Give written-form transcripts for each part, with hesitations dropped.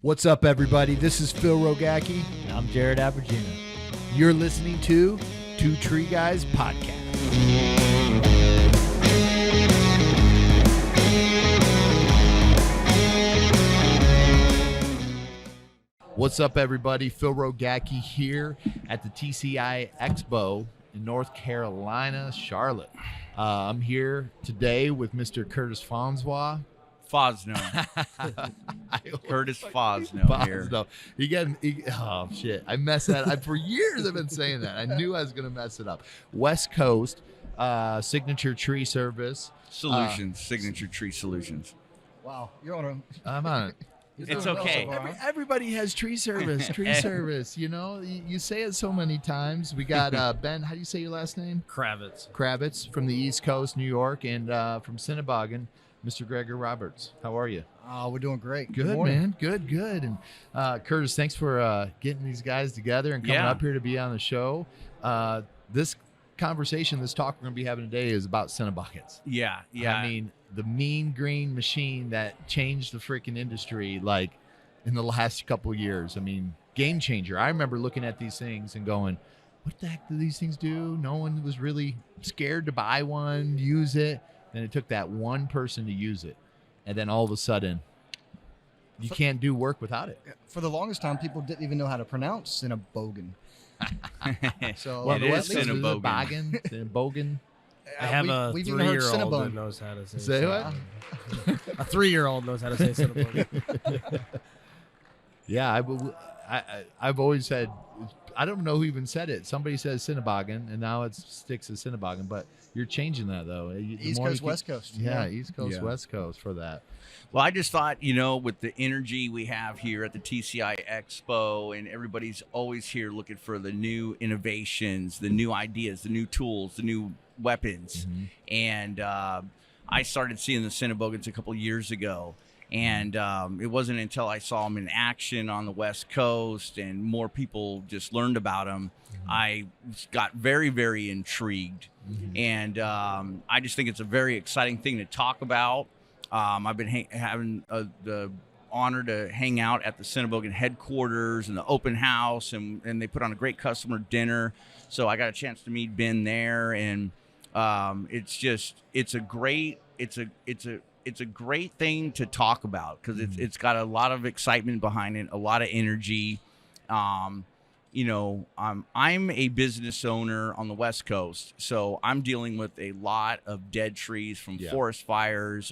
What's up, everybody? This is Phil Rogacki. And I'm Jared Abergina. You're listening to Two Tree Guys Podcast. What's up, everybody? Phil Rogacki here at the TCIA Expo in North Carolina, Charlotte. I'm here today with Mr. Kurtis Fosnaugh. Kurtis Fosnaugh here. Oh shit! I messed that up. For years I've been saying that. I knew I was gonna mess it up. West Coast Signature Tree Service Solutions, Signature Tree Solutions. Wow, you're on a. I'm on it. It's okay. Everybody has tree service. You know, you say it so many times. We got Ben. How do you say your last name? Kravitz from the East Coast, New York, and from Sennebogen. Mr. Gregor Roberts, how are you? We're doing great. Good, man. Good. And Kurtis, thanks for getting these guys together and coming up here to be on the show. This conversation, this talk we're going to be having today is about Sennebogens. Yeah. I mean, the mean green machine that changed the freaking industry, like, in the last couple of years. I mean, game changer. I remember looking at these things and going, what the heck do these things do? No one was really scared to buy one, use it. And it took that one person to use it. And then all of a sudden, you can't do work without it. For the longest time, people didn't even know how to pronounce Sennebogen. So well, it is Sennebogen. Sennebogen. I have a 3-year-old that knows how to say what? A 3-year-old knows how to say Sennebogen. Yeah, I've always said, I don't know who even said it. Somebody says Sennebogen, and now it sticks as Sennebogen. But you're changing that, though. East Coast, West Coast. Yeah, East Coast, West Coast for that. Well, I just thought, with the energy we have here at the TCIA Expo, and everybody's always here looking for the new innovations, the new ideas, the new tools, the new weapons. Mm-hmm. And I started seeing the Sennebogens a couple years ago. And it wasn't until I saw them in action on the West Coast and more people just learned about them, I got very, very intrigued. Mm-hmm. And I just think it's a very exciting thing to talk about. I've been having the honor to hang out at the Sennebogen headquarters and the open house, and they put on a great customer dinner. So I got a chance to meet Ben there, and it's a great thing to talk about because it's got a lot of excitement behind it, a lot of energy. I'm a business owner on the West Coast, so I'm dealing with a lot of dead trees from forest fires.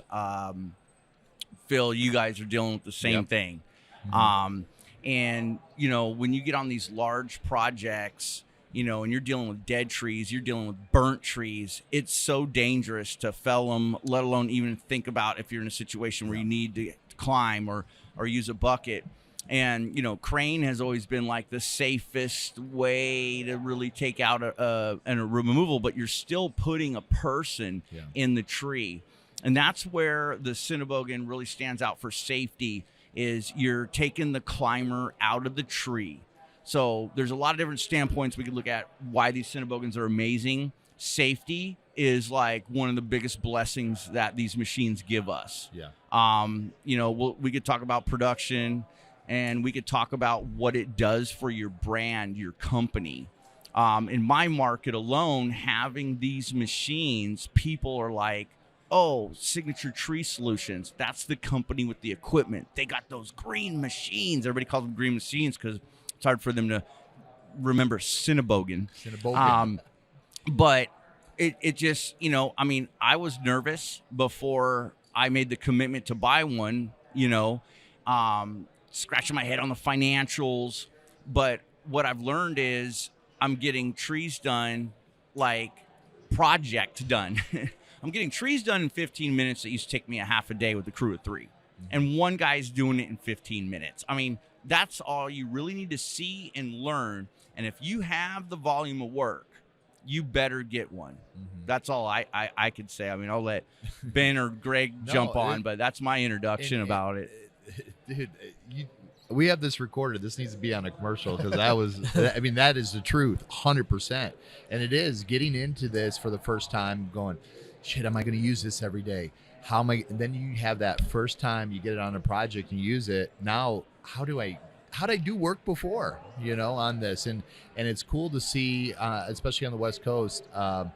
Phil, you guys are dealing with the same thing. Mm-hmm. And when you get on these large projects, and you're dealing with dead trees, you're dealing with burnt trees, it's so dangerous to fell them, let alone even think about if you're in a situation where you need to climb or use a bucket. And, crane has always been like the safest way to really take out a removal, but you're still putting a person in the tree. And that's where the Sennebogen really stands out for safety, is you're taking the climber out of the tree. So there's a lot of different standpoints we could look at why these Sennebogens are amazing. Safety is like one of the biggest blessings that these machines give us. Yeah. We could talk about production, and we could talk about what it does for your brand, your company. In my market alone, having these machines, people are like, oh, Signature Tree Solutions, that's the company with the equipment. They got those green machines. Everybody calls them green machines because it's hard for them to remember Sennebogen. But it just, I was nervous before I made the commitment to buy one, scratching my head on the financials. But what I've learned is I'm getting trees done, like project done. I'm getting trees done in 15 minutes that used to take me a half a day with a crew of 3. Mm-hmm. And one guy's doing it in 15 minutes. I mean, that's all you really need to see and learn. And if you have the volume of work, you better get one. Mm-hmm. That's all I could say. I mean, I'll let Ben or Greg jump on, but that's my introduction about it. Dude, we have this recorded. This needs to be on a commercial because that is the truth, 100%. And it is getting into this for the first time going, shit, am I going to use this every day? How am I? And then you have that first time you get it on a project and you use it. Now, how'd I do work before, on this? And it's cool to see, especially on the West Coast, a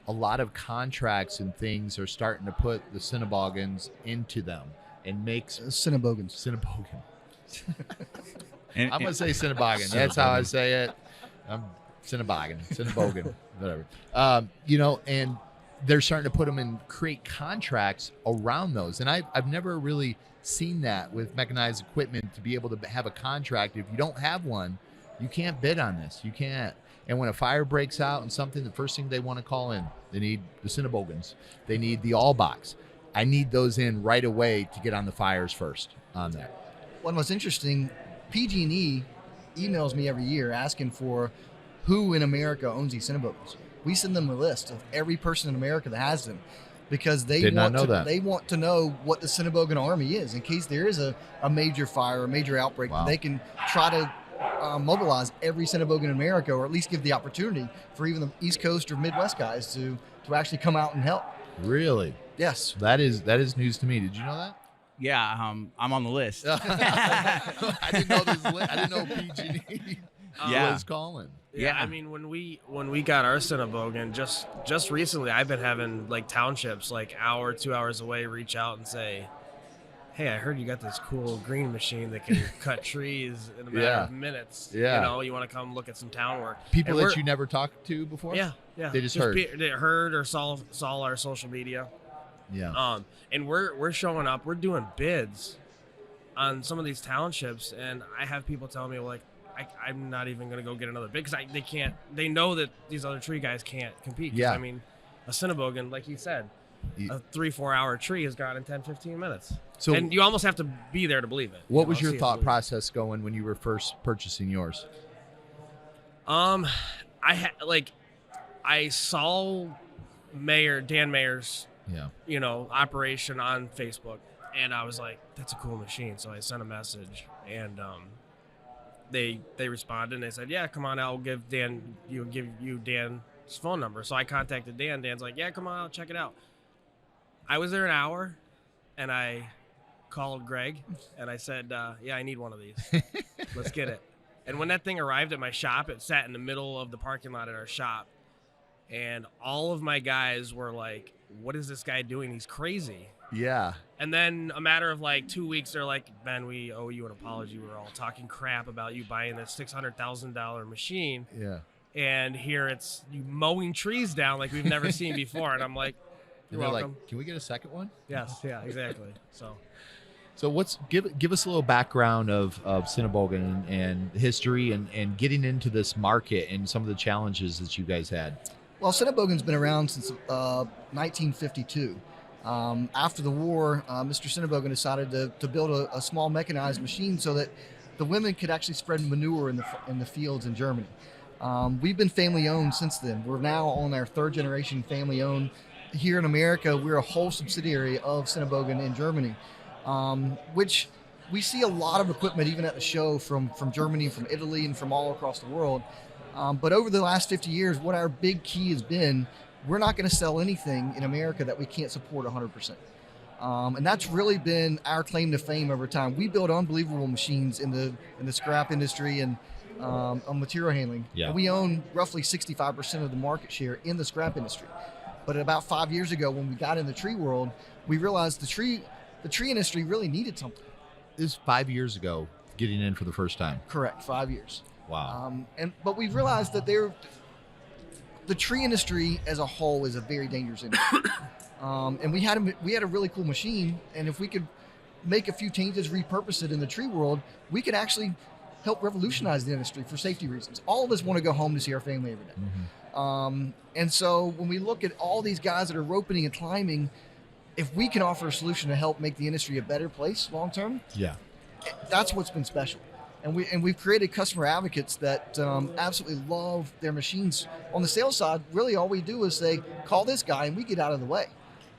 lot of contracts and things are starting to put the Sennebogens into them and makes Sennebogen. I'm going to say Sennebogen. That's how I say it. Sennebogen, whatever. And they're starting to put them in, create contracts around those. And I've never really seen that with mechanized equipment, to be able to have a contract. If you don't have one, you can't bid on this. You can't. And when a fire breaks out and something, the first thing they want to call in, they need the Sennebogens. They need the all box. I need those in right away to get on the fires first on that. Well, what's interesting, PG&E emails me every year asking for who in America owns these Sennebogens. We send them a list of every person in America that has them, because they want to know what the Sennebogen Army is in case there is a major fire, a major outbreak. Wow. They can try to mobilize every Sennebogen in America, or at least give the opportunity for even the East Coast or Midwest guys to actually come out and help. Really? Yes. That is news to me. Did you know that? Yeah, I'm on the list. I didn't know this. I didn't know PG&E was calling. Yeah, I mean, when we got our Sennebogen, just recently, I've been having like townships like 2 hours away reach out and say, "Hey, I heard you got this cool green machine that can cut trees in a matter of minutes. Yeah. You want to come look at some town work?" People that you never talked to before? Yeah. They just heard. They heard or saw our social media. Yeah. And we're showing up. We're doing bids on some of these townships, and I have people telling me, like, I'm not even going to go get another bid because they can't. They know that these other tree guys can't compete. Yeah. I mean, a Sennebogen, like you said, a 3-4 hour tree is gone in 10-15 minutes. So, and you almost have to be there to believe it. What was your thought process going when you were first purchasing yours? I saw Dan Mayer's operation on Facebook, and I was like, that's a cool machine. So I sent a message, and they responded, and they said, yeah, come on out, I'll give you Dan's phone number. So I contacted Dan. Dan's like, yeah, come on out, check it out. I was there an hour, and I called Greg, and I said, yeah, I need one of these. Let's get it. And when that thing arrived at my shop, it sat in the middle of the parking lot at our shop, and all of my guys were like, what is this guy doing? He's crazy. Yeah. And then a matter of like 2 weeks, they're like, Ben, we owe you an apology. We were all talking crap about you buying this $600,000 machine. Yeah. And here it's you mowing trees down like we've never seen before. And I'm like, you're welcome. Like, can we get a second one? Yes. Yeah, exactly. So give us a little background of Sennebogen and history and getting into this market and some of the challenges that you guys had. Well, Sennebogen's been around since 1952. After the war, Mr. Sennebogen decided to build a small mechanized machine so that the women could actually spread manure in the fields in Germany. We've been family owned since then. We're now on our third generation family owned. Here in America, we're a whole subsidiary of Sennebogen in Germany, which we see a lot of equipment even at the show from Germany, from Italy, and from all across the world. But over the last 50 years, what our big key has been, we're not going to sell anything in America that we can't support 100%. And that's really been our claim to fame over time. We build unbelievable machines in the scrap industry and on material handling. Yeah. And we own roughly 65% of the market share in the scrap industry. But about 5 years ago, when we got in the tree world, we realized the tree industry really needed something. This is 5 years ago, getting in for the first time. Correct, 5 years. Wow. But we've realized that the tree industry as a whole is a very dangerous industry. And we had a really cool machine, and if we could make a few changes, repurpose it in the tree world, we could actually help revolutionize the industry for safety reasons. All of us want to go home to see our family every day. Mm-hmm. And so when we look at all these guys that are roping and climbing, if we can offer a solution to help make the industry a better place long term, that's what's been special. And we've created customer advocates that absolutely love their machines. On the sales side, really all we do is say, call this guy, and we get out of the way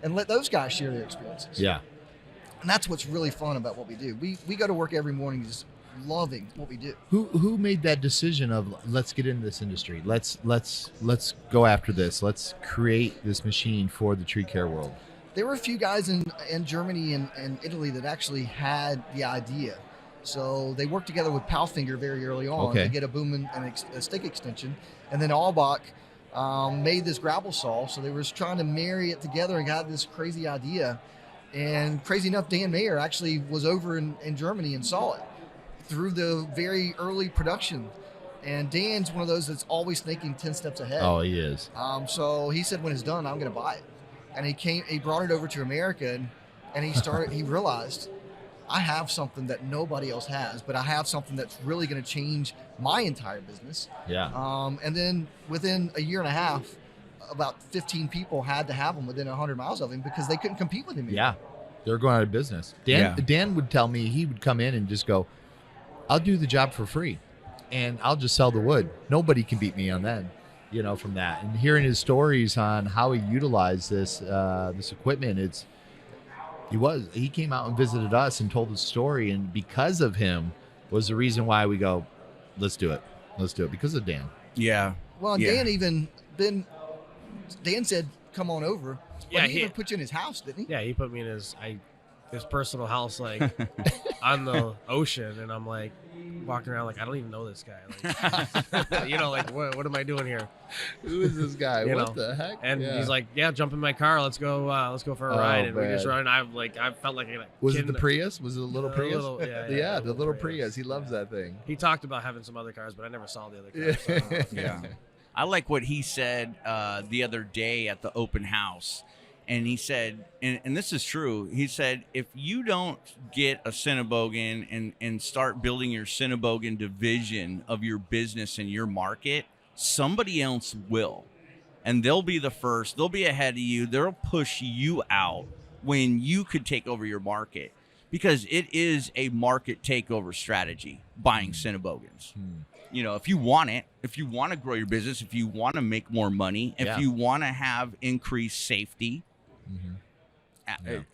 and let those guys share their experiences. Yeah. And that's what's really fun about what we do. We go to work every morning just loving what we do. Who made that decision of let's get into this industry? Let's go after this. Let's create this machine for the tree care world. There were a few guys in Germany and Italy that actually had the idea. So they worked together with Powfinger very early on Okay. to get a boom and a stick extension. And then Albach made this grapple saw. So they were just trying to marry it together and got this crazy idea. And crazy enough, Dan Mayer actually was over in Germany and saw it through the very early production. And Dan's one of those that's always thinking 10 steps ahead. Oh, he is. So he said, when it's done, I'm going to buy it. And he brought it over to America, and he realized, I have something that nobody else has, but I have something that's really going to change my entire business. Yeah. And then within a year and a half, about 15 people had to have him within 100 miles of him because they couldn't compete with him anymore. Yeah. They're going out of business. Dan would tell me, he would come in and just go, I'll do the job for free and I'll just sell the wood. Nobody can beat me on that, from that. And hearing his stories on how he utilized this equipment, he came out and visited us and told the story, and because of him was the reason why we go, let's do it because of Dan. Yeah. Well, Dan said, come on over. Yeah, he even put you in his house, didn't he? Yeah, he put me in his personal house, like on the ocean, and I'm like walking around like I don't even know this guy. Like, what am I doing here? Who is this guy? What the heck? And he's like, yeah, jump in my car, let's go for a ride. And we just run. I felt like a was kid it the Prius? Was it a little Prius? The little Prius. He loves that thing. He talked about having some other cars, but I never saw the other cars. So Yeah. I like what he said the other day at the open house. And he said, and this is true, he said, if you don't get a Sennebogen and start building your Sennebogen division of your business and your market, somebody else will. And they'll be the first. They'll be ahead of you. They'll push you out when you could take over your market. Because it is a market takeover strategy, buying Sennebogens. If you want it, if you want to grow your business, if you want to make more money, if you want to have increased safety,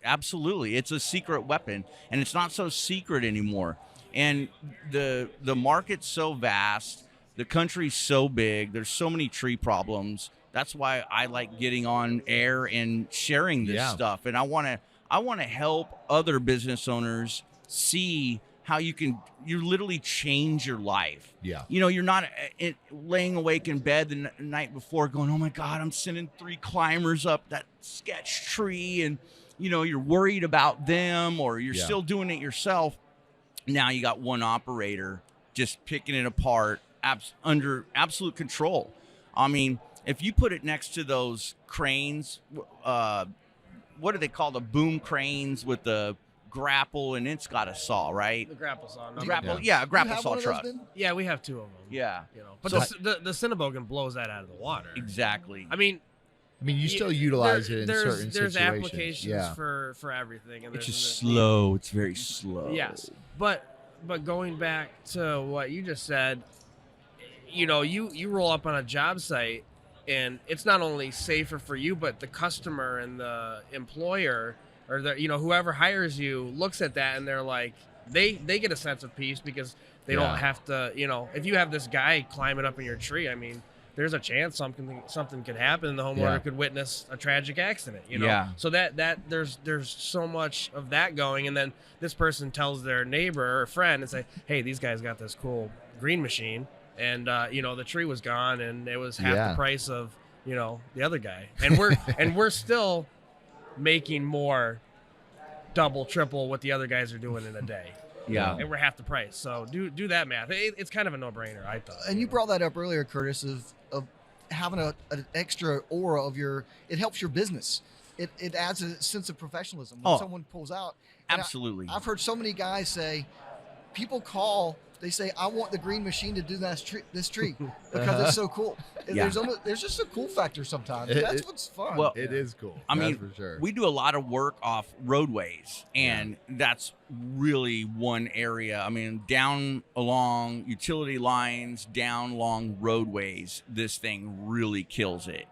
absolutely. It's a secret weapon, and it's not so secret anymore. And the market's so vast, the country's so big, there's so many tree problems. That's why I like getting on air and sharing this stuff. And I want to help other business owners see how you literally change your life. Yeah. You're not laying awake in bed the night before going, oh my God, I'm sending 3 climbers up that sketch tree. And, you're worried about them, or you're still doing it yourself. Now you got one operator just picking it apart under absolute control. I mean, if you put it next to those cranes, what do they call the boom cranes with the grapple, and it's got a saw, right? The grapple saw. A grapple saw truck. Yeah, we have 2 of them. Yeah. But So- the Sennebogen blows that out of the water. Exactly. I mean, you still utilize it in certain situations. There's applications for everything. And It's just slow. It's very slow. Yes. But going back to what you just said, you roll up on a job site, and it's not only safer for you, but the customer and the employer, or whoever hires you, looks at that and they're like, they get a sense of peace because they don't have to, if you have this guy climbing up in your tree, I mean, there's a chance something could happen, and the homeowner could witness a tragic accident, So that there's so much of that going, and then this person tells their neighbor or friend and say, hey, these guys got this cool green machine, and the tree was gone, and it was half the price of the other guy, and we're still making more, double, triple what the other guys are doing in a day. Yeah. And we're half the price. So do that math. It's kind of a no-brainer, I thought. And you brought that up earlier, Curtis, of having an extra aura of it helps your business. It adds a sense of professionalism when someone pulls out. And Absolutely. I've heard so many guys say, people call, they say, I want the green machine to do this tree because it's so cool. And there's just a cool factor sometimes. That's what's fun. Well, it is cool. I mean, for sure. We do a lot of work off roadways, and that's really one area. I mean, down along utility lines, down along roadways, this thing really kills it.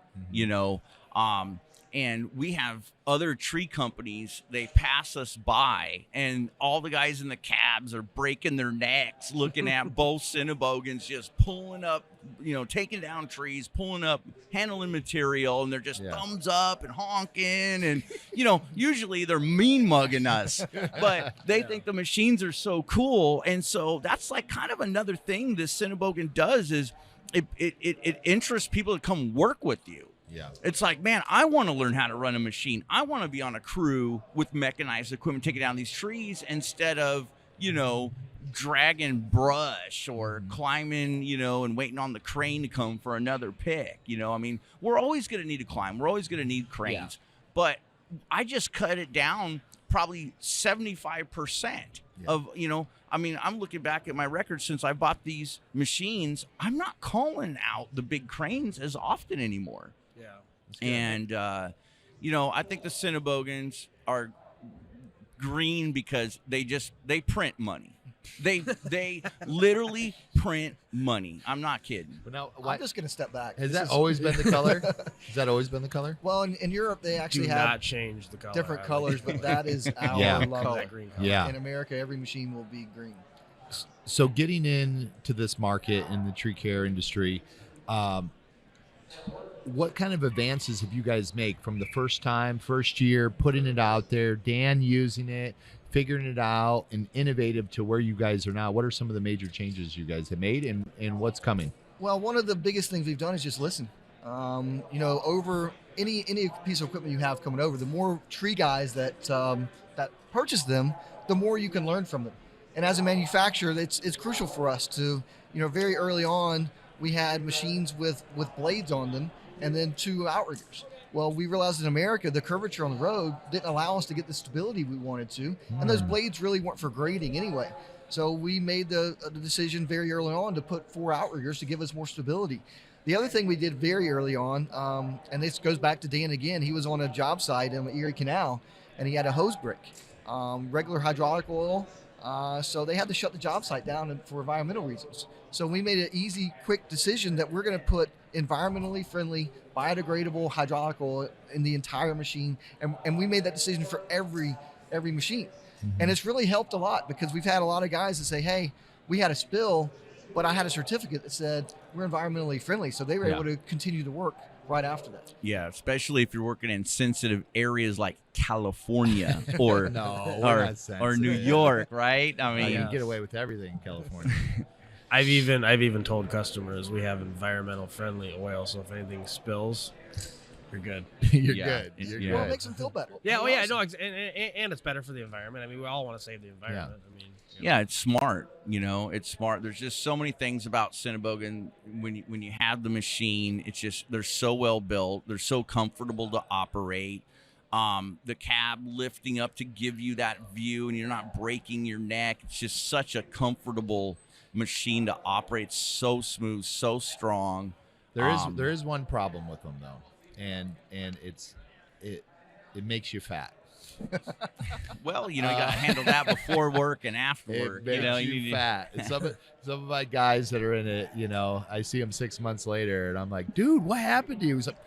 And we have other tree companies, they pass us by, and all the guys in the cabs are breaking their necks looking at both Sennebogens just pulling up, taking down trees, pulling up, handling material, and they're just thumbs up and honking. And, usually they're mean mugging us, but they think the machines are so cool. And so that's like kind of another thing this Sennebogen does is it interests people to come work with you. Yeah. It's like, man, I want to learn how to run a machine. I want to be on a crew with mechanized equipment taking down these trees instead of, dragging brush or climbing, and waiting on the crane to come for another pick. We're always going to need to climb. We're always going to need cranes. But I just cut it down probably 75% of, I'm looking back at my records since I bought these machines. I'm not calling out the big cranes as often anymore. Yeah. And, I think the Sennebogens are green because they print money. They literally print money. I'm not kidding. But now, I'm just going to step back. Has that always been the color? Has that always been the color? Well, in Europe, they actually Do have not change the color. different colors, but that is our Color. color. Green color. Yeah. In America, every machine will be green. So getting into this market in the tree care industry, what kind of advances have you guys made from the first year, putting it out there, Dan using it, figuring it out, and innovative to where you guys are now? What are some of the major changes you guys have made, and what's coming? Well, one of the biggest things we've done is just listen. Over any piece of equipment you have coming over, the more tree guys that purchase them, the more you can learn from them. And as a manufacturer, it's crucial for us to, very early on, we had machines with blades on them and then 2 outriggers. Well, we realized in America, the curvature on the road didn't allow us to get the stability we wanted to. And those blades really weren't for grading anyway. So we made the decision very early on to put 4 outriggers to give us more stability. The other thing we did very early on, and this goes back to Dan again, he was on a job site in the Erie Canal, and he had a hose break, regular hydraulic oil. So they had to shut the job site down for environmental reasons. So we made an easy, quick decision that we're going to put environmentally friendly, biodegradable hydraulic oil in the entire machine. And we made that decision for every machine. Mm-hmm. And it's really helped a lot because we've had a lot of guys that say, hey, we had a spill, but I had a certificate that said we're environmentally friendly. So they were able to continue to work right after that. Yeah, especially if you're working in sensitive areas like California or New York, right? I mean, you can get away with everything in California. I've even told customers we have environmental friendly oil, so if anything spills, you're good. You're Yeah. good. Yeah. You're Well, it good. makes them feel better. Yeah, no, and it's better for the environment. I mean, we all want to save the environment. I mean, Yeah, it's smart. It's smart. There's just so many things about Sennebogen when you have the machine. It's just they're so well built. They're so comfortable to operate. The cab lifting up to give you that view, and you're not breaking your neck. It's just such a comfortable machine to operate. It's so smooth, so strong. There is one problem with them though, and it makes you fat. Well, you got to handle that before work and after work. It makes you fat. And some of my guys that are in it, I see them 6 months later, and I'm like, dude, what happened to you? He's like,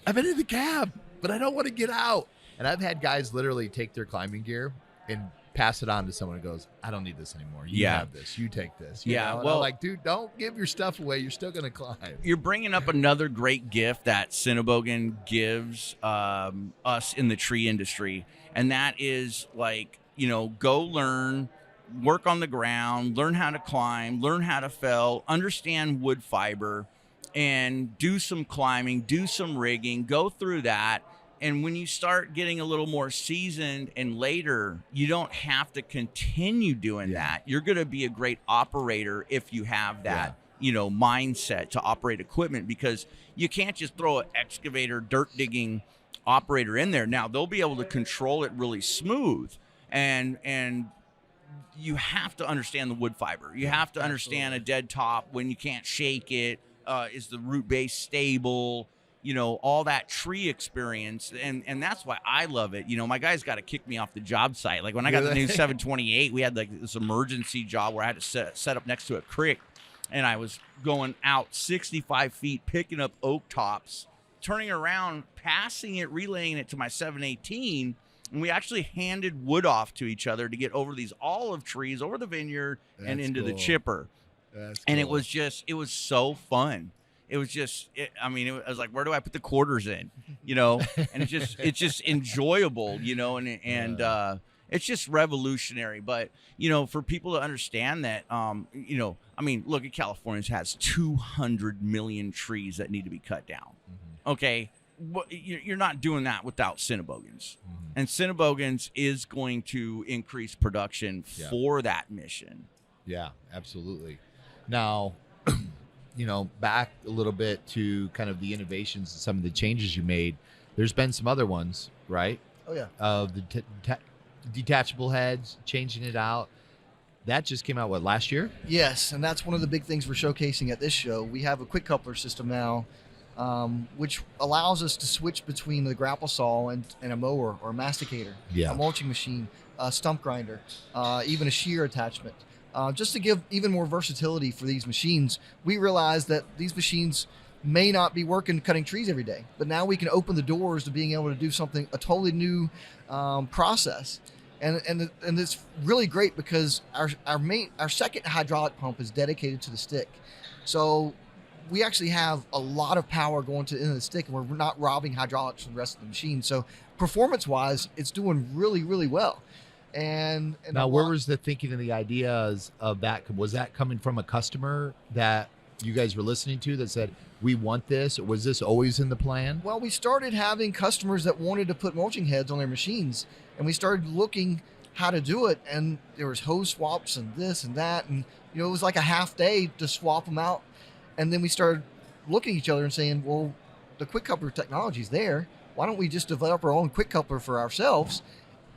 I've been in the cab, but I don't want to get out. And I've had guys literally take their climbing gear and pass it on to someone who goes, I don't need this anymore. You have this. You take this. You know? And I'm like, dude, don't give your stuff away. You're still going to climb. You're bringing up another great gift that Sennebogen gives us in the tree industry, and that is go learn, work on the ground, learn how to climb, learn how to fell, understand wood fiber, and do some climbing, do some rigging, go through that. And when you start getting a little more seasoned and later, you don't have to continue doing that. You're going to be a great operator if you have that, mindset to operate equipment, because you can't just throw an excavator, dirt digging operator in there. Now, they'll be able to control it really smooth. And you have to understand the wood fiber. You have to understand a dead top when you can't shake it. Is the root base stable? All that tree experience. And that's why I love it. My guys got to kick me off the job site. Like when I got the new 728, we had this emergency job where I had to set up next to a creek. And I was going out 65 feet, picking up oak tops turning around, passing it, relaying it to my 718, and we actually handed wood off to each other to get over these olive trees, over the vineyard, and into the chipper. That's and cool. it was so fun. It was just, I was like, where do I put the quarters in? You know, and it's just enjoyable, you know, and it's just revolutionary. But, you know, for people to understand that, you know, I mean, look at California has 200 million trees that need to be cut down. Mm-hmm. Okay. You're not doing that without Sennebogens. Mm-hmm. And Sennebogens is going to increase production for that mission. Yeah, absolutely. Now, you know, back a little bit to kind of the innovations and some of the changes you made. There's been some other ones, right? Oh, yeah. Of the detachable heads, changing it out. That just came out, what, last year? Yes, and that's one of the big things we're showcasing at this show. We have a quick coupler system now, which allows us to switch between the grapple saw and a mower or a masticator, a mulching machine, a stump grinder, even a shear attachment. Just to give even more versatility for these machines. We realize that these machines may not be working cutting trees every day, but now we can open the doors to being able to do a totally new process. And it's really great because our second hydraulic pump is dedicated to the stick. So we actually have a lot of power going to the end of the stick, and we're not robbing hydraulics from the rest of the machine. So performance-wise, it's doing really, really well. And now, where was the thinking and the ideas of that? Was that coming from a customer that you guys were listening to that said, we want this? Or was this always in the plan? Well, we started having customers that wanted to put mulching heads on their machines, and we started looking how to do it. And there was hose swaps and this and that. And, you know, it was like a half day to swap them out. And then we started looking at each other and saying, well, the quick coupler technology is there. Why don't we just develop our own quick coupler for ourselves?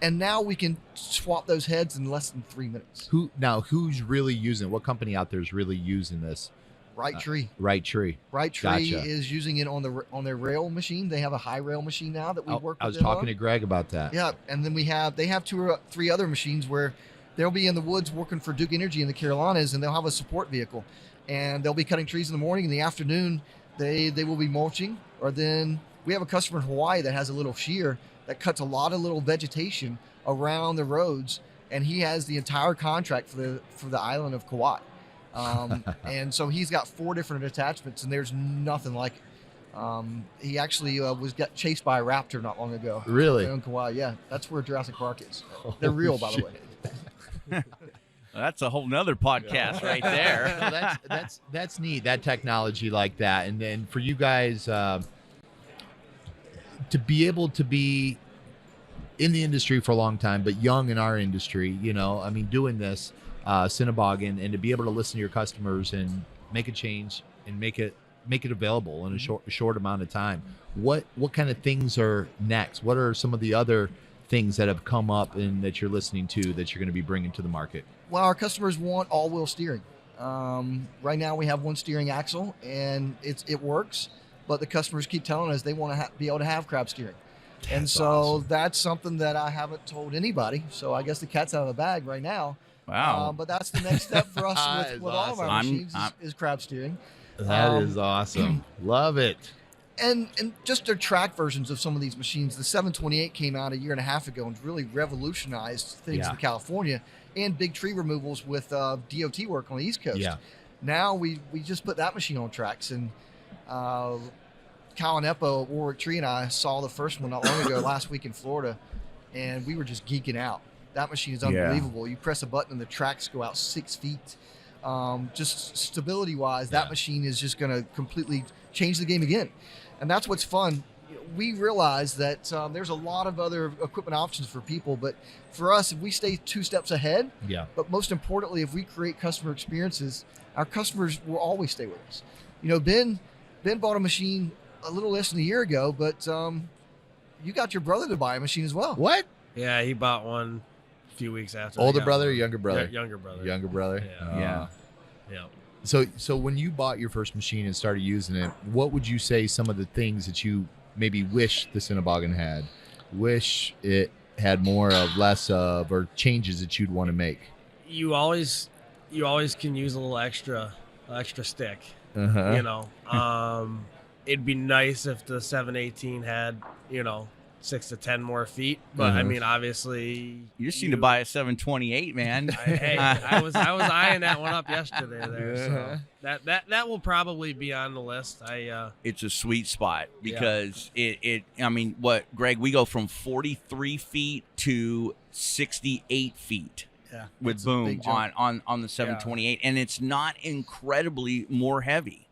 And now we can swap those heads in less than 3 minutes. Who's really using it? What company out there is really using this? Right Tree. Right Tree. Right Tree is using it on their rail machine. They have a high rail machine now that we work with. I was talking to Greg about that. Yeah, and then they have 2 or 3 other machines where they'll be in the woods working for Duke Energy in the Carolinas, and they'll have a support vehicle, and they'll be cutting trees in the morning. In the afternoon, they will be mulching. Or then we have a customer in Hawaii that has a little shear that cuts a lot of little vegetation around the roads, and he has the entire contract for the island of Kauai. And so he's got 4 different attachments, and there's nothing like it. He actually got chased by a raptor not long ago. Really? In Kauai, yeah. That's where Jurassic Park is. They're real, by the way. Well, that's a whole nother podcast right there. No, that's neat, that technology like that. And then for you guys to be able to be in the industry for a long time, but young in our industry, you know, I mean, doing this Sennebogen, and to be able to listen to your customers and make a change and make it available in a short amount of time. What kind of things are next? What are some of the other things that have come up and that you're listening to that you're going to be bringing to the market? Well, our customers want all-wheel steering. Right now we have one steering axle, and it works, but the customers keep telling us they want to be able to have crab steering. And so awesome. That's something that I haven't told anybody. So I guess the cat's out of the bag right now. Wow. But that's the next step for us with all of our machines is crab steering. That is awesome. Love it. And just their track versions of some of these machines. The 728 came out a year and a half ago and really revolutionized things in California, and big tree removals with DOT work on the East Coast. Yeah. Now we just put that machine on tracks, and Kyle and Eppo at Warwick Tree and I saw the first one not long ago last week in Florida, and we were just geeking out. That machine is unbelievable. You press a button and the tracks go out 6 feet. Just stability-wise, that machine is just going to completely change the game again. And that's what's fun. We realize that there's a lot of other equipment options for people, but for us, if we stay 2 steps ahead, but most importantly, if we create customer experiences, our customers will always stay with us. You know, Ben bought a machine a little less than a year ago, but you got your brother to buy a machine as well. What? Yeah, he bought one a few weeks after. Older brother or younger brother? Younger brother. Younger brother? Yeah. So when you bought your first machine and started using it, what would you say some of the things that you maybe wish the Sennebogen had, wish it had more of, less of, or changes that you'd want to make? You always can use a little extra stick. Uh-huh. You know, it'd be nice if the 718 had, 6 to 10 more feet. But I mean, obviously, you just need to buy a 728, man. I was eyeing that one up yesterday there. So that will probably be on the list. It's a sweet spot because I mean, Greg, we go from 43 feet to 68 feet. Yeah, with boom on the 728, and it's not incredibly more heavy.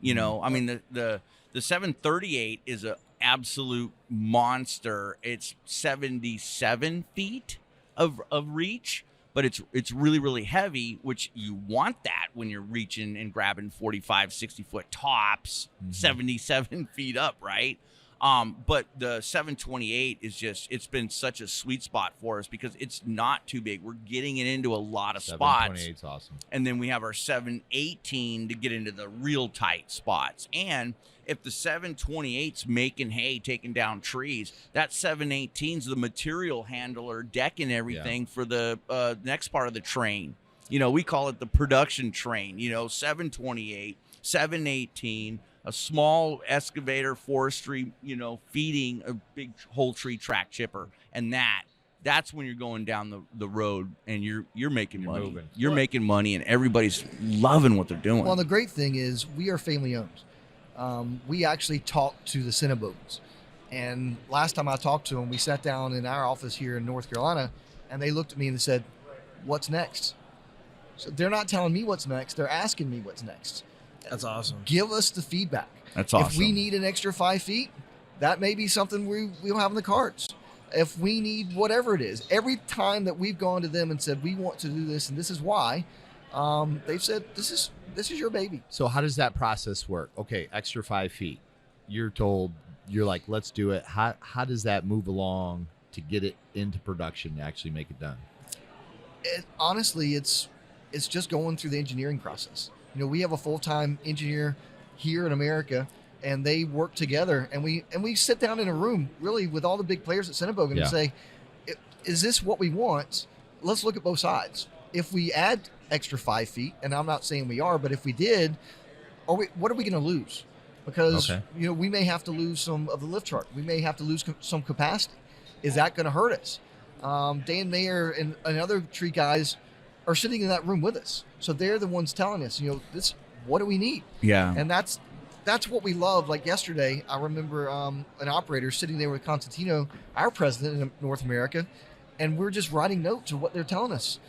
I mean, the 738 is a absolute monster. It's 77 feet of reach, but it's really, really heavy, which you want that when you're reaching and grabbing 45, 60 foot tops, 77 feet up, right? But the 728 is it's been such a sweet spot for us because it's not too big. We're getting it into a lot of spots. 728's awesome. And then we have our 718 to get into the real tight spots. And if the 728's making hay, taking down trees, that 718's the material handler, decking everything for the next part of the train. We call it the production train, 728, 718, a small excavator, forestry, feeding a big whole tree track chipper. And that's when you're going down the road and you're making money. Moving. You're making money and everybody's loving what they're doing. Well, the great thing is we are family owned. We actually talked to the Sennebogens. And last time I talked to them, we sat down in our office here in North Carolina and they looked at me and they said, "What's next?" So they're not telling me what's next. They're asking me what's next. That's awesome. Give us the feedback. That's awesome. If we need an extra 5 feet, that may be something we'll have in the cards. If we need whatever it is, every time that we've gone to them and said we want to do this and this is why, they've said this is your baby. So how does that process work? Okay, extra 5 feet. You're told, you're like, let's do it. How does that move along to get it into production to actually make it done? Honestly, it's just going through the engineering process. We have a full-time engineer here in America, and they work together. And we sit down in a room, really, with all the big players at Sennebogen and say, "Is this what we want? Let's look at both sides. If we add extra 5 feet, and I'm not saying we are, but if we did, what are we going to lose? Because we may have to lose some of the lift chart. We may have to lose some capacity. Is that going to hurt us?" Dan Mayer and other tree guys are sitting in that room with us. So they're the ones telling us, what do we need? Yeah. And that's what we love. Like yesterday, I remember an operator sitting there with Constantino, our president in North America, and we're just writing notes of what they're telling us.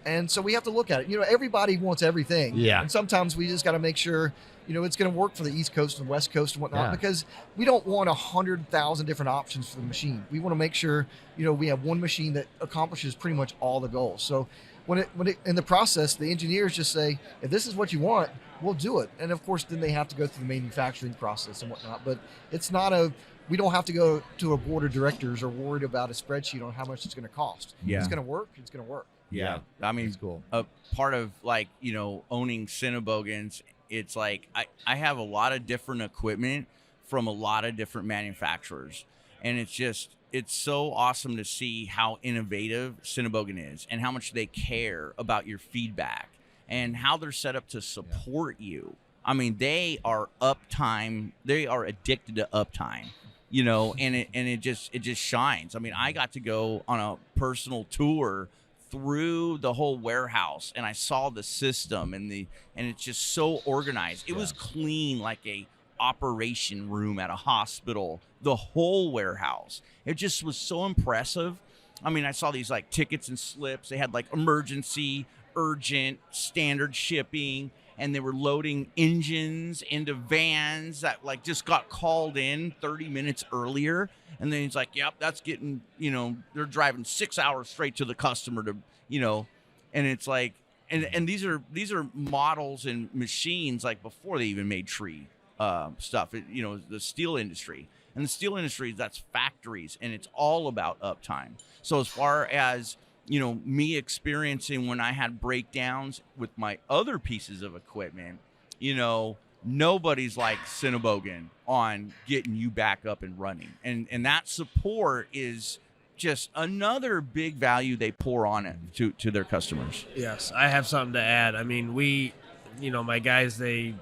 And so we have to look at it. Everybody wants everything. Yeah. And sometimes we just got to make sure, it's going to work for the East Coast and West Coast and whatnot, because we don't want 100,000 different options for the machine. We want to make sure, we have one machine that accomplishes pretty much all the goals. So when it in the process, the engineers just say, if this is what you want, we'll do it. And of course, then they have to go through the manufacturing process and whatnot. But it's not we don't have to go to a board of directors or worried about a spreadsheet on how much it's going to cost. Yeah. It's going to work. It's going to work. Yeah. I mean, that's cool. A part of owning Sennebogens, it's like I have a lot of different equipment from a lot of different manufacturers. And it's so awesome to see how innovative Sennebogen is and how much they care about your feedback and how they're set up to support you. I mean, they are uptime. They are addicted to uptime, and it just shines. I mean, I got to go on a personal tour through the whole warehouse and I saw the system and it's just so organized. It was clean, like a operation room at a hospital, the whole warehouse. It just was so impressive. I mean, I saw these like tickets and slips. They had like emergency, urgent, standard shipping, and they were loading engines into vans that like just got called in 30 minutes earlier. And then he's like, yep, that's getting, they're driving 6 hours straight to the customer to, and it's like, and these are models and machines like before they even made tree stuff, the steel industry. And the steel industry, that's factories, and it's all about uptime. So as far as, me experiencing when I had breakdowns with my other pieces of equipment, nobody's like Sennebogen on getting you back up and running. And that support is just another big value they pour on it to their customers. Yes, I have something to add. I mean, my guys, they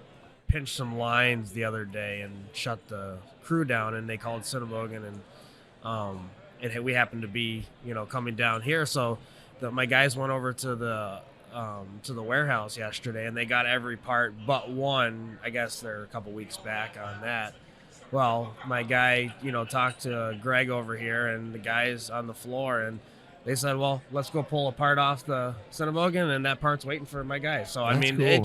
pinched some lines the other day and shut the crew down, and they called Sennebogen, and we happened to be, coming down here. So my guys went over to the warehouse yesterday, and they got every part but one. I guess they're a couple weeks back on that. Well, my guy, talked to Greg over here and the guys on the floor, and they said, well, let's go pull a part off the Sennebogen, and that part's waiting for my guys. So, That's I mean, cool,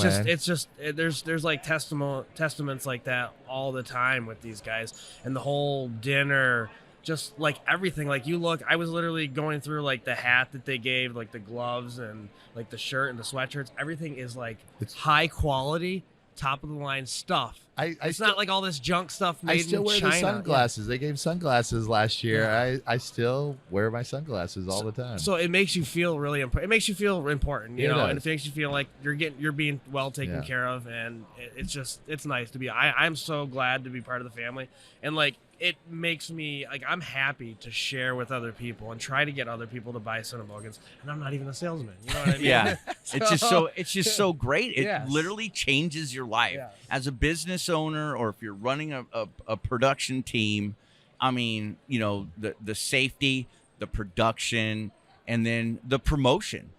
there's like testaments like that all the time with these guys, and the whole dinner, just like everything. Like I was literally going through like the hat that they gave, like the gloves and like the shirt and the sweatshirts. Everything is like high quality, top of the line stuff. It's not like all this junk stuff made in China. I still wear the sunglasses. Yeah. They gave sunglasses last year. Yeah. I still wear my sunglasses all the time. So it makes you feel really important. It makes you feel important, and it makes you feel like you're being well taken care of, and it's nice to be. I'm so glad to be part of the family, and like it makes me like I'm happy to share with other people and try to get other people to buy Sennebogens, and I'm not even a salesman. You know what I mean? Yeah, it's just so great. It literally changes your life as a business owner, or if you're running a production team. I mean, the safety, the production, and then the promotion.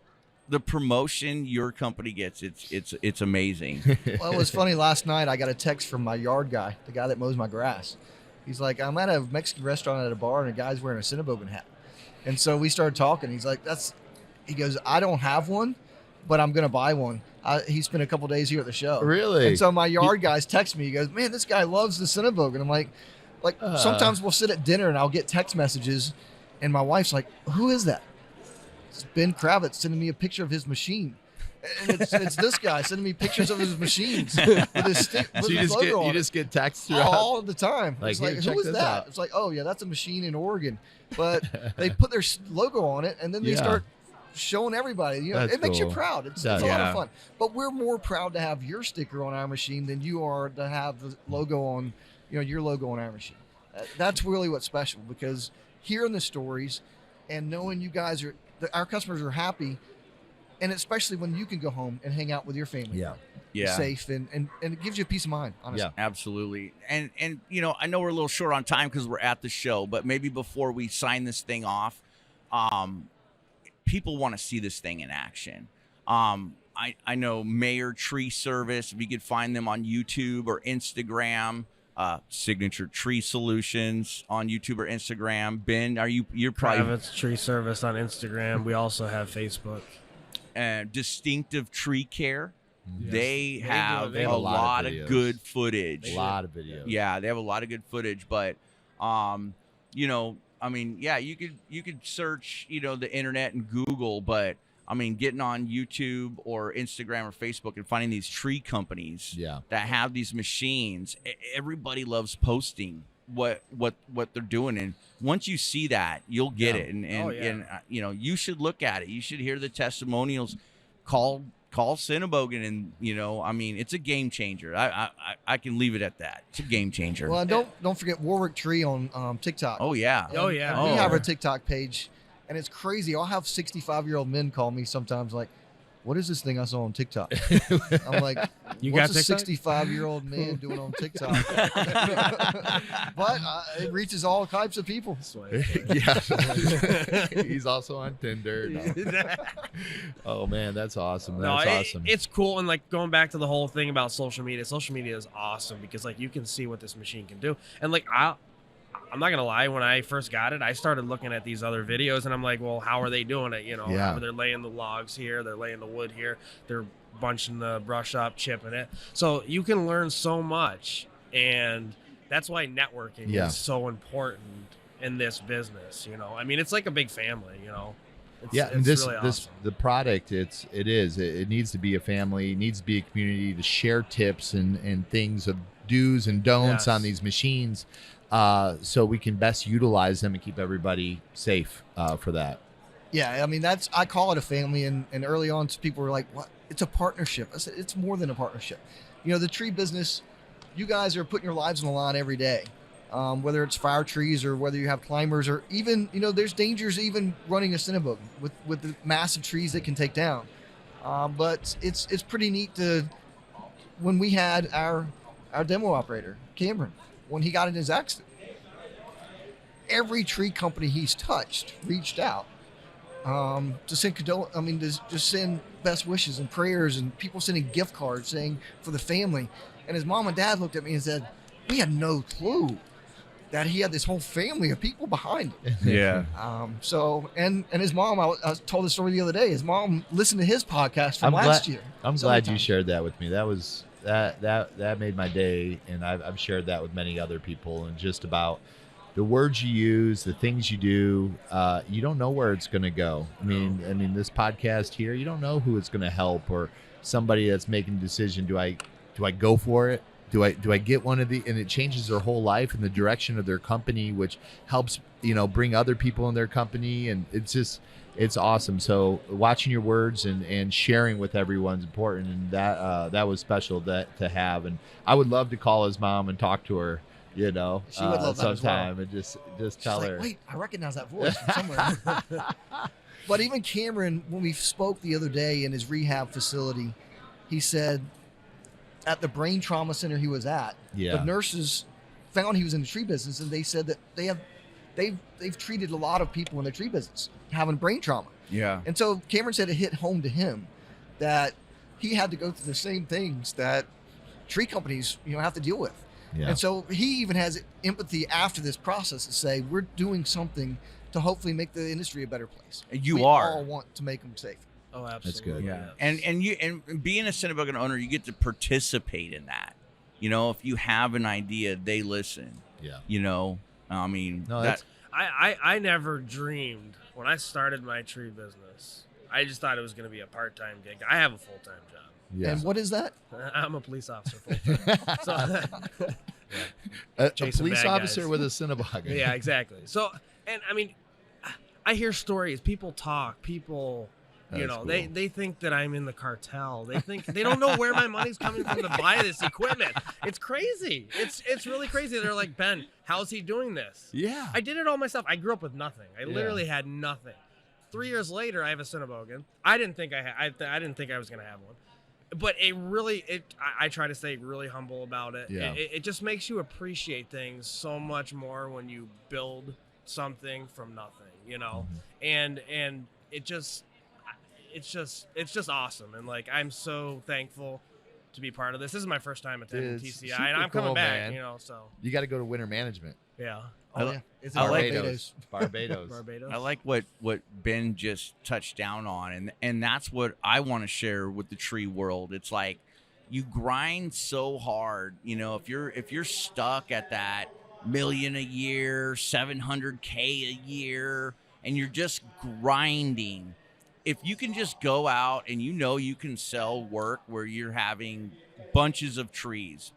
The promotion your company gets, it's amazing. Well, it was funny. Last night I got a text from my yard guy, the guy that mows my grass. He's like, I'm at a Mexican restaurant at a bar, and a guy's wearing a Sennebogen hat. And so we started talking. He's like, he goes, I don't have one, but I'm going to buy one. He spent a couple days here at the show. Really? And so my yard guys text me. He goes, man, this guy loves the Sennebogen. I'm like sometimes we'll sit at dinner and I'll get text messages, and my wife's like, who is that? It's Ben Kravitz sending me a picture of his machine. And it's this guy sending me pictures of his machines with his logo on you it. just get texts all the time. Like, it's like, here, who is that? out. It's like, oh yeah, that's a machine in Oregon, but they put their logo on it, and then they start showing everybody. It makes you proud. It's a lot of fun. But we're more proud to have your sticker on our machine than you are to have the logo on, your logo on our machine. That's really what's special, because hearing the stories and knowing you guys our customers are happy. And especially when you can go home and hang out with your family, safe, and it gives you a peace of mind. Honestly. Yeah, absolutely. And I know we're a little short on time because we're at the show, but maybe before we sign this thing off, people want to see this thing in action. I know Mayor Tree Service. If you could find them on YouTube or Instagram. Signature Tree Solutions on YouTube or Instagram. Ben, you're probably Kravitz Tree Service on Instagram. We also have Facebook. Distinctive Tree Care. Yes. They have a lot of good footage. A lot of videos. Yeah, they have a lot of good footage. But, you could search, the internet and Google. But getting on YouTube or Instagram or Facebook and finding these tree companies that have these machines. Everybody loves posting what they're doing, and once you see that, you'll get it. And you should look at it. You should hear the testimonials. Call Sennebogen, and it's a game changer. I can leave it at that. It's a game changer. Well, don't forget Warwick Tree on TikTok. Oh yeah. We have a TikTok page, and it's crazy. I'll have 65-year-old men call me sometimes like, what is this thing I saw on TikTok? I'm like, what's a 65-year-old man doing on TikTok? But it reaches all types of people. He's also on Tinder. No. Oh man, that's awesome. That's awesome. It's cool. And like going back to the whole thing about social media is awesome because like you can see what this machine can do. And like I'm not gonna lie, when I first got it, I started looking at these other videos, and I'm like, well, how are they doing it? How they're laying the logs here, they're laying the wood here, they're bunching the brush up, chipping it. So you can learn so much, and that's why networking is so important in this business. It's like a big family. And it's really awesome. the product, it needs to be a family, it needs to be a community to share tips and things of do's and don'ts on these machines. So we can best utilize them and keep everybody safe for that. Yeah, I call it a family, and early on people were like, what? It's a partnership. I said, it's more than a partnership. The tree business, you guys are putting your lives on the line every day, whether it's fire trees or whether you have climbers or even, there's dangers even running a Sennebogen with the massive trees that can take down. But it's pretty neat when we had our our demo operator, Cameron, when he got in his accident, every tree company he's touched reached out to send just send best wishes and prayers, and people sending gift cards saying for the family. And his mom and dad looked at me and said, we had no clue that he had this whole family of people behind him. Yeah. And his mom, I told the story the other day. His mom listened to his podcast from last year. I'm glad you shared that with me. That was that made my day, and I've shared that with many other people. And just about the words you use, the things you do, you don't know where it's going to go. I mean, this podcast here, you don't know who it's going to help, or somebody that's making a decision. Do I go for it? Do I get one of the, and it changes their whole life and the direction of their company, which helps, bring other people in their company. And it's awesome. So watching your words and sharing with everyone's important. And that was special to have. And I would love to call his mom and talk to her, she would love that sometime, as well. And just tell her. Wait, I recognize that voice from somewhere. But even Cameron, when we spoke the other day in his rehab facility, he said, at the brain trauma center he was at, the nurses found he was in the tree business, and they said that they've treated a lot of people in the tree business having brain trauma. Yeah. And so Cameron said it hit home to him that he had to go through the same things that tree companies, have to deal with. Yeah. And so he even has empathy after this process to say, we're doing something to hopefully make the industry a better place. We all want to make them safe. Oh, absolutely. That's good. Yeah. And being a Sennebogen owner, you get to participate in that. If you have an idea, they listen. Yeah. I never dreamed when I started my tree business. I just thought it was going to be a part-time gig. I have a full-time job. Yeah. And what is that? I'm a police officer full-time. So, a police officer with a Sennebogen. Yeah, exactly. So, and I hear stories. People talk. Cool. They think that I'm in the cartel. They don't know where my money's coming from to buy this equipment. It's crazy. It's really crazy. They're like, Ben, how's he doing this? Yeah. I did it all myself. I grew up with nothing. I literally had nothing. 3 years later, I have a Sennebogen. I didn't think I was gonna have one, but I try to stay really humble about it. Yeah. It just makes you appreciate things so much more when you build something from nothing, and it's just awesome. And I'm so thankful to be part of this. This is my first time attending TCI, and I'm coming back, man. So you got to go to winter management. Yeah. It's Barbados. Barbados. I like what Ben just touched down on, and that's what I want to share with the tree world. It's like you grind so hard, if you're stuck at that $1 million a year, $700K a year, and you're just grinding. If you can just go out and you can sell work where you're having bunches of trees,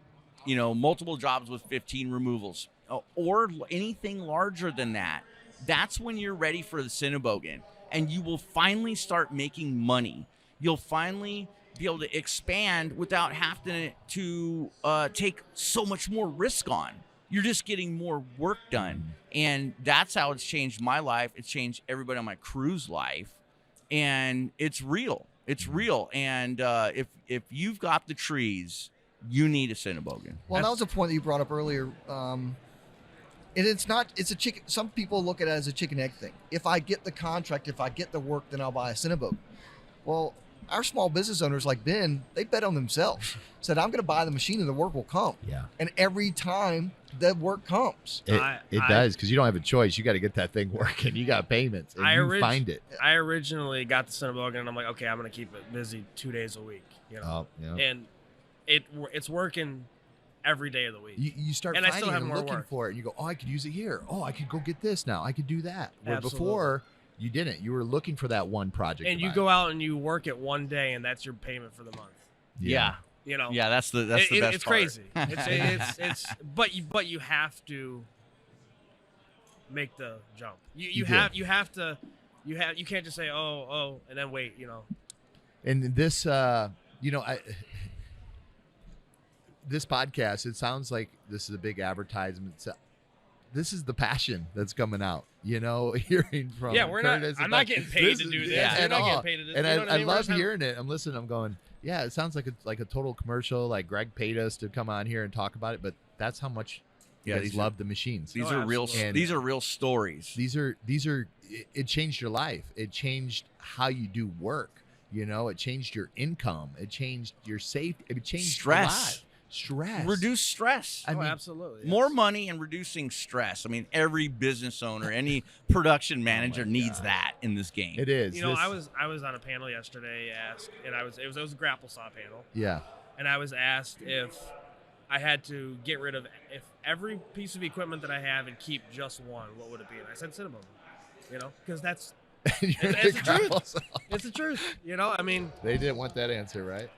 multiple jobs with 15 removals, or anything larger than that, that's when you're ready for the Sennebogen, and you will finally start making money. You'll finally be able to expand without having to take so much more risk on. You're just getting more work done. And that's how it's changed my life. It's changed everybody on my crew's life. And it's real. It's real. And if you've got the trees, you need a Sennebogen. Well, that was a point that you brought up earlier. And it's a chicken. Some people look at it as a chicken egg thing. If I get the contract, if I get the work, then I'll buy a Sennebogen. Well, our small business owners like Ben, they bet on themselves. Said, I'm going to buy the machine and the work will come. Yeah. And every time the work comes. It does, because you don't have a choice. You got to get that thing working. You got payments, and you find it. I originally got the Sennebogen, and I'm like, okay, I'm going to keep it busy 2 days a week. And it's working every day of the week. You start and finding I still have and more looking work. for it, and you go, oh, I could use it here. Oh, I could go get this now. I could do that. Where Absolutely. before, you didn't. You were looking for that one project. And you go out and you work it one day, and that's your payment for the month. Yeah. Yeah, that's the best it's part. Crazy. It's but you have to make the jump. You can't just say oh and then wait. And this this podcast, it sounds like this is a big advertisement. This is the passion that's coming out, hearing from Kurtis. I'm not getting paid to do this. Yeah, You're not getting paid to do this. And I love hearing it. I'm listening. I'm going, Yeah, it sounds like a total commercial. Like Greg paid us to come on here and talk about it, but that's how much you guys love the machines. These are real. These are real stories. These are. It changed your life. It changed how you do work. You know, it changed your income. It changed your safety. It changed stress. Stress. Reduce stress. I mean, absolutely. More money and reducing stress. I mean, every business owner, any production manager needs that in this game. It is. You know, I was on a panel yesterday, and it was a grapple saw panel. Yeah. And I was asked if I had to get rid of every piece of equipment that I have and keep just one, what would it be? And I said Sennebogen. You know, because it's the truth. It's the truth. You know, I mean, they didn't want that answer, right?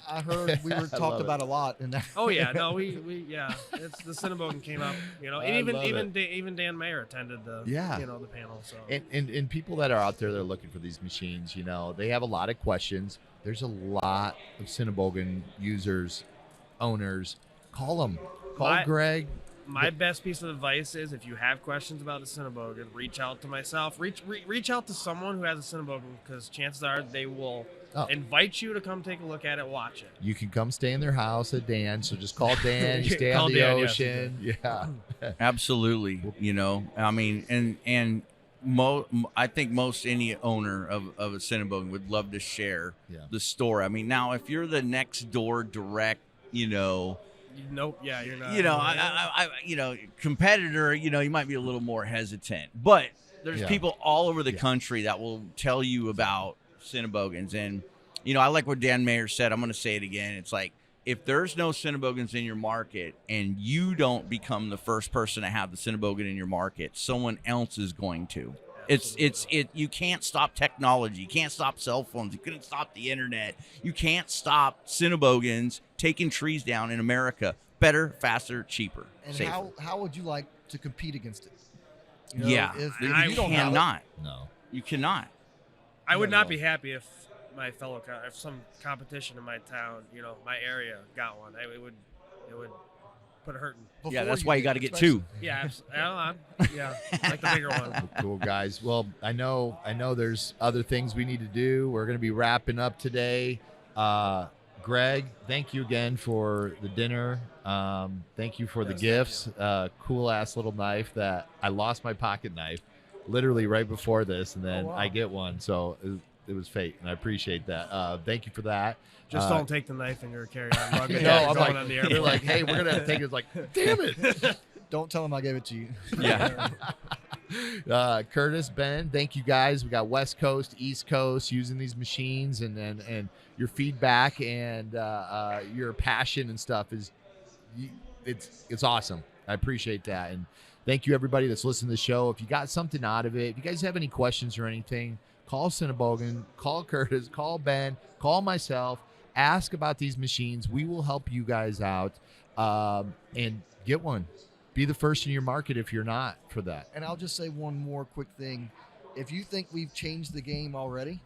I heard we were talked about a lot in that. Oh yeah, no, it's the Sennebogen came up, you know, and even Dan Mayer attended the the panel. So and people that are out there that are looking for these machines, you know, they have a lot of questions. There's a lot of Sennebogen users, owners. Call them. Call Greg. My best piece of advice is if you have questions about the Sennebogen, reach out to myself. Reach out to someone who has a Sennebogen, because chances are they will invite you to come take a look at it, watch it. You can come stay in their house at Dan. So just call Dan. You stay on the ocean. Yes, yeah, absolutely. You know, I mean, and I think most any owner of a Sennebogen would love to share the story. I mean, now if you're the next door direct, you know. Nope. Yeah, you're not. You know, I competitor. You know, you might be a little more hesitant, but there's people all over the country that will tell you about Sennebogens. And you know, I like what Dan Mayer said. I'm going to say it again. It's like, if there's no Sennebogens in your market and you don't become the first person to have the Sennebogen in your market, someone else is going to. You can't stop technology. You can't stop cell phones. You couldn't stop the internet. You can't stop Sennebogens taking trees down in America. Better, faster, cheaper, and safer. how would you like to compete against it? You know, you cannot. No, you cannot. I would not be happy if my if some competition in my town, you know, my area got one. It would put a hurting. Yeah, that's why you got to get two. Yeah, like the bigger one. Cool, guys. Well, I know there's other things we need to do. We're going to be wrapping up today. Greg, thank you again for the dinner. Thank you for the gifts. Cool ass little knife that I lost my pocket knife literally right before this, and then I get one. So it was fate, and I appreciate that. Thank you for that. Just don't take the knife in your carry-on luggage. I'm like, on the they're like, hey, we're gonna have to take it. It's like, damn it! Don't tell them I gave it to you. Yeah. Kurtis, Ben, thank you guys. We got West Coast, East Coast using these machines, and your feedback and your passion and stuff it's awesome. I appreciate that, and thank you everybody that's listening to the show. If you got something out of it, if you guys have any questions or anything, call Sennebogen, call Kurtis, call Ben, call myself. Ask about these machines. We will help you guys out and get one. Be the first in your market if you're not for that. And I'll just say one more quick thing. If you think we've changed the game already,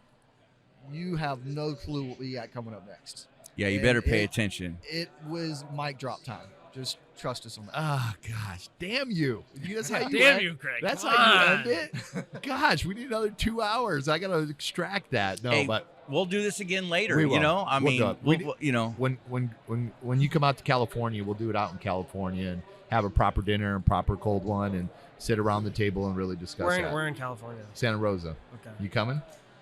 you have no clue what we got coming up next. Yeah, you better pay attention. It was mic drop time. Just trust us on that. Oh, gosh. Damn you. That's how you Damn you, Craig. That's how you end it? Gosh, we need another 2 hours. I got to extract that. No, but we'll do this again later. We will. You know, I mean, you know, when you come out to California, we'll do it out in California and have a proper dinner and proper cold one and sit around the table and really discuss that. We're in California. Santa Rosa. Okay. You coming?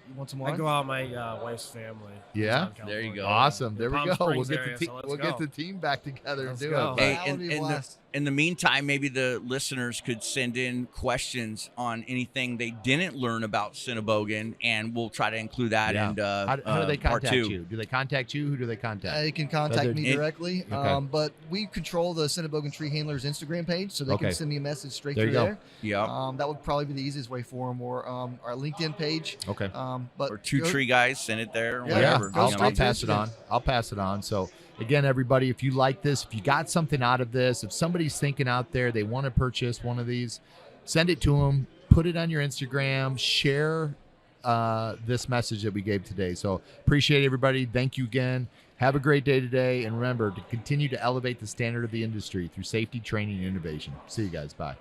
You want some wine? I go out with my wife's family. Yeah. There you go. Awesome. There we go. We'll Get get the team back together and do go. it. Hey, in the meantime, maybe the listeners could send in questions on anything they didn't learn about Sennebogen, and we'll try to include that in how do they part contact 2. you? Do they contact you? Who do they contact? They can contact me directly, Okay. but we control the Sennebogen Tree Handlers Instagram page, so they can send me a message straight through there. Yeah. That would probably be the easiest way for them, or our LinkedIn page. Okay. But or Two Tree Guys, send it there. Yeah, whatever. I'll pass it on. I'll pass it on. So again, everybody, if you like this, if you got something out of this, if somebody's thinking out there, they want to purchase one of these, send it to them, put it on your Instagram, share this message that we gave today. So appreciate everybody. Thank you again. Have a great day today. And remember to continue to elevate the standard of the industry through safety, training, and innovation. See you guys. Bye.